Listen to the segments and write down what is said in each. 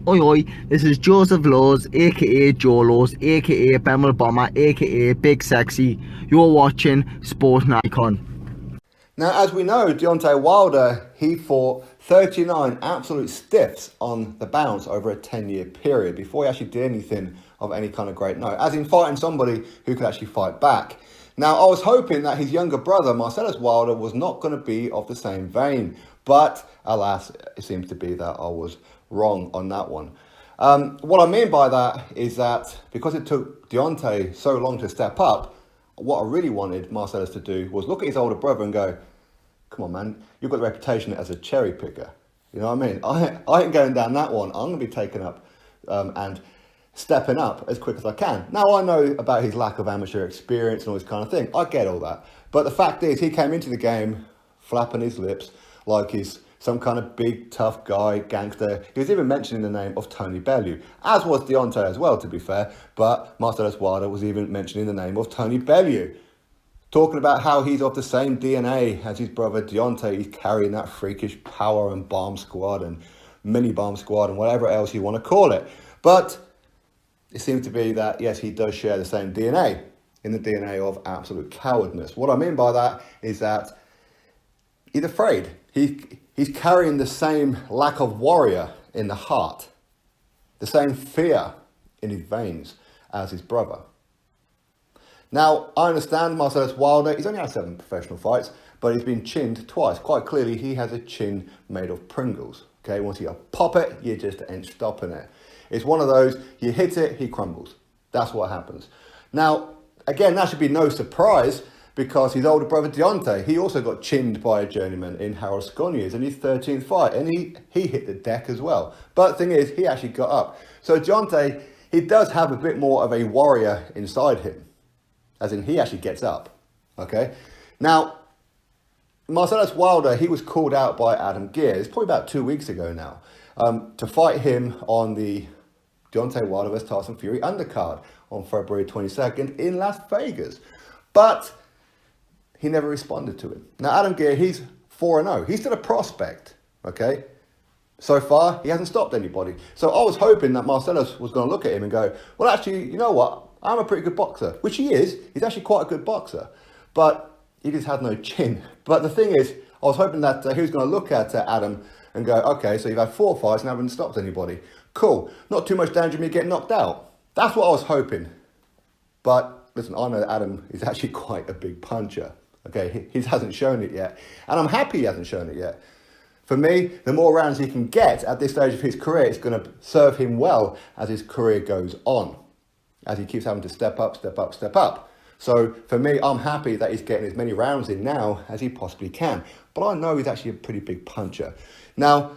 Oi oi, this is Joseph Laws, aka Joe Laws, aka Bemel Bomber, aka Big Sexy. You're watching Sport Icon. Now, as we know, Deontay Wilder, he fought 39 absolute stiffs on the bounce over a 10-year period before he actually did anything of any kind of great note, as in fighting somebody who could actually fight back. Now, I was hoping that his younger brother, Marcellus Wilder, was not going to be of the same vein, but alas, it seems to be that I was wrong on that one. What I mean by that is that because it took Deontay so long to step up, what I really wanted Marcellus to do was look at his older brother and go, come on, man, you've got the reputation as a cherry picker. You know what I mean? I ain't going down that one. I'm going to be taking up and stepping up as quick as I can. Now, I know about his lack of amateur experience and all this kind of thing. I get all that. But the fact is, he came into the game flapping his lips like he's some kind of big, tough guy, gangster. He was even mentioning the name of Tony Bellew, as was Deontay as well, to be fair. But Marcellus Wilder was even mentioning the name of Tony Bellew, talking about how he's of the same DNA as his brother Deontay. He's carrying that freakish power and bomb squad and mini bomb squad and whatever else you want to call it. But it seems to be that, yes, he does share the same DNA, in the DNA of absolute cowardness. What I mean by that is that he's afraid. He's carrying the same lack of warrior in the heart, the same fear in his veins as his brother. Now, I understand Marcellus Wilder, he's only had 7 professional fights, but he's been chinned twice. Quite clearly, he has a chin made of Pringles. Okay, once you pop it, you just ain't stopping it. It's one of those, you hit it, he crumbles. That's what happens. Now, again, that should be no surprise, because his older brother Deontay, he also got chinned by a journeyman in Harold Sconiers in his 13th fight, and he hit the deck as well. But the thing is, he actually got up. So Deontay, he does have a bit more of a warrior inside him, as in he actually gets up, okay? Now, Marcellus Wilder, he was called out by Adam Gair, it's probably about 2 weeks ago now, to fight him on the Deontay Wilder vs Tyson Fury undercard on February 22nd in Las Vegas. But he never responded to him. Now, Adam Gair, he's 4-0. He's still a prospect, okay? So far, he hasn't stopped anybody. So I was hoping that Marcellus was going to look at him and go, well, actually, you know what? I'm a pretty good boxer, which he is. He's actually quite a good boxer. But he just had no chin. But the thing is, I was hoping that he was going to look at Adam and go, okay, so you've had 4 fights and haven't stopped anybody. Cool. Not too much danger of me getting knocked out. That's what I was hoping. But listen, I know that Adam is actually quite a big puncher. Okay, he hasn't shown it yet. And I'm happy he hasn't shown it yet. For me, the more rounds he can get at this stage of his career, it's going to serve him well as his career goes on, as he keeps having to step up, step up, step up. So for me, I'm happy that he's getting as many rounds in now as he possibly can. But I know he's actually a pretty big puncher. Now,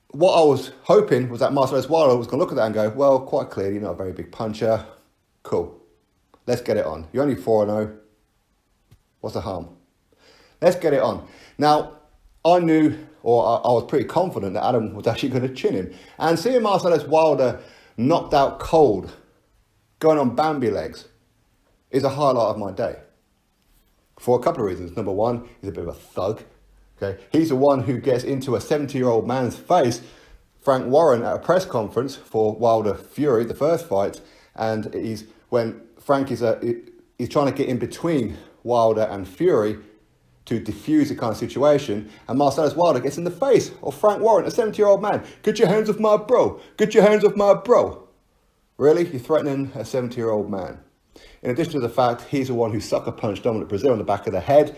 what I was hoping was that Marcellus Wilder was going to look at that and go, well, quite clearly, you're not a very big puncher. Cool. Let's get it on. You're only 4-0. What's the harm? Let's get it on. Now, I knew, or I was pretty confident that Adam was actually going to chin him. And seeing Marcellus Wilder knocked out cold, going on Bambi legs, is a highlight of my day. For a couple of reasons. Number one, he's a bit of a thug. Okay, he's the one who gets into a 70-year-old man's face, Frank Warren, at a press conference for Wilder Fury, the first fight, and when Frank is he's trying to get in between Wilder and Fury to diffuse the kind of situation, and Marcellus Wilder gets in the face of Frank Warren, a 70-year-old man. Get your hands off my bro. Get your hands off my bro. Really? You're threatening a 70-year-old man? In addition to the fact he's the one who sucker punched Dominic Brazil on the back of the head,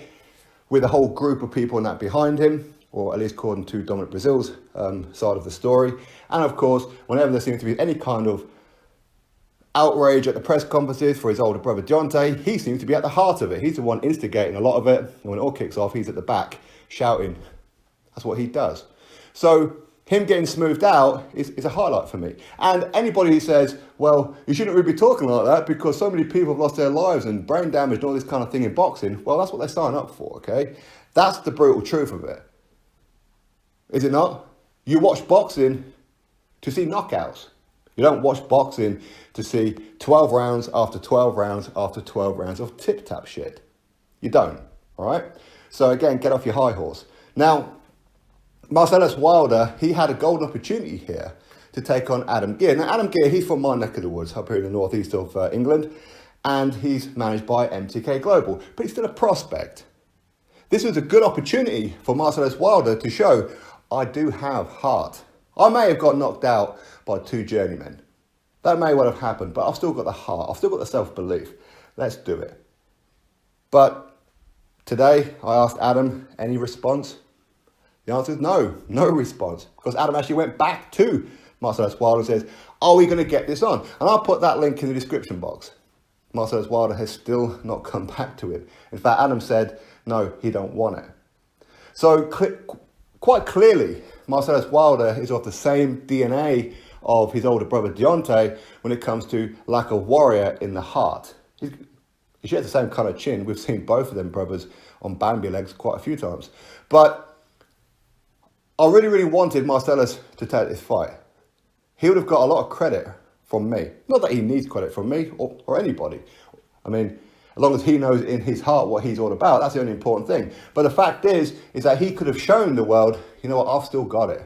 with a whole group of people in that behind him, or at least according to Dominic Brazil's side of the story. And of course, whenever there seems to be any kind of outrage at the press conferences for his older brother Deontay, he seems to be at the heart of it. He's the one instigating a lot of it, and when it all kicks off, he's at the back shouting. That's what he does. So him getting smoothed out is a highlight for me. And anybody who says, well, you shouldn't really be talking like that because so many people have lost their lives and brain damage and all this kind of thing in boxing, well, that's what they sign up for, okay? That's the brutal truth of it. Is it not? You watch boxing to see knockouts. You don't watch boxing to see 12 rounds after 12 rounds after 12 rounds of tip-tap shit. You don't, all right? So again, get off your high horse. Now, Marcellus Wilder, he had a golden opportunity here to take on Adam Gair. Now, Adam Gair, he's from my neck of the woods, up here in the northeast of England, and he's managed by MTK Global, but he's still a prospect. This was a good opportunity for Marcellus Wilder to show, I do have heart. I may have got knocked out by 2 journeymen. That may well have happened, but I've still got the heart. I've still got the self-belief. Let's do it. But today, I asked Adam, any response? The answer is no response. Because Adam actually went back to Marcellus Wilder and says, are we going to get this on? And I'll put that link in the description box. Marcellus Wilder has still not come back to it. In fact, Adam said, no, he don't want it. So quite clearly, Marcellus Wilder is of the same DNA of his older brother Deontay when it comes to lack of warrior in the heart. He shares the same kind of chin. We've seen both of them brothers on Bambi legs quite a few times. But I really wanted Marcellus to take this fight. He would have got a lot of credit from me. Not that he needs credit from me or anybody. I mean, as long as he knows in his heart what he's all about, that's the only important thing. But the fact is that he could have shown the world, you know what, I've still got it.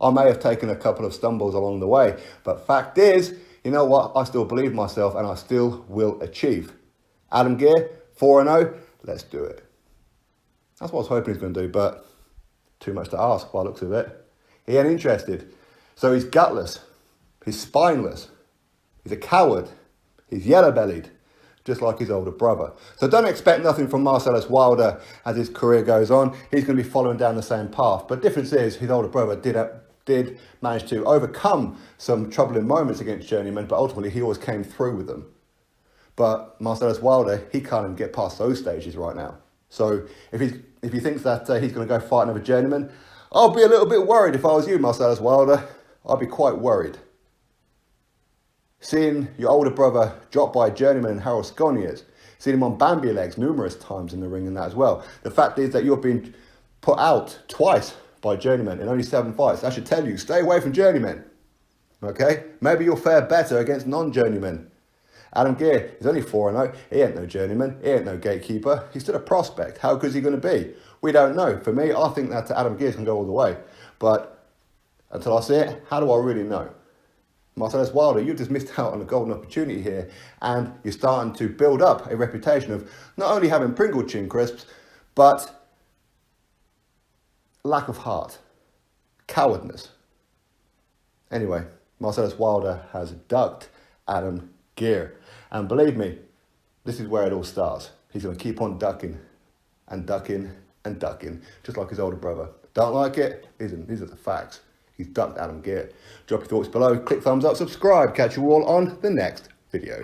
I may have taken a couple of stumbles along the way, but fact is, you know what, I still believe myself and I still will achieve. Adam Gair, 4-0, let's do it. That's what I was hoping he's going to do, but too much to ask by the looks of it. He ain't interested. So he's gutless, he's spineless, he's a coward, he's yellow-bellied, just like his older brother. So don't expect nothing from Marcellus Wilder as his career goes on. He's going to be following down the same path. But the difference is his older brother did manage to overcome some troubling moments against journeymen, but ultimately he always came through with them. But Marcellus Wilder, he can't even get past those stages right now. So if he thinks that he's going to go fight another journeyman, I'll be a little bit worried if I was you, Marcellus Wilder. I'd be quite worried. Seeing your older brother dropped by a journeyman in Harold Sconiers, seeing him on Bambi legs numerous times in the ring and that as well. The fact is that you've been put out twice by journeymen in only 7 fights. I should tell you, stay away from journeymen. Okay? Maybe you'll fare better against non-journeymen. Adam Gair is only 4-0. He ain't no journeyman. He ain't no gatekeeper. He's still a prospect. How good is he going to be? We don't know. For me, I think that Adam Gair can go all the way. But until I see it, how do I really know? Marcellus Wilder, you've just missed out on a golden opportunity here, and you're starting to build up a reputation of not only having Pringle chin crisps, but lack of heart, cowardness. Anyway, Marcellus Wilder has ducked Adam Gair, and believe me, this is where it all starts. He's going to keep on ducking and ducking and ducking, just like his older brother. Don't like it? These are the facts. He's ducked Adam Gair. Drop your thoughts below, click thumbs up, subscribe. Catch you all on the next video.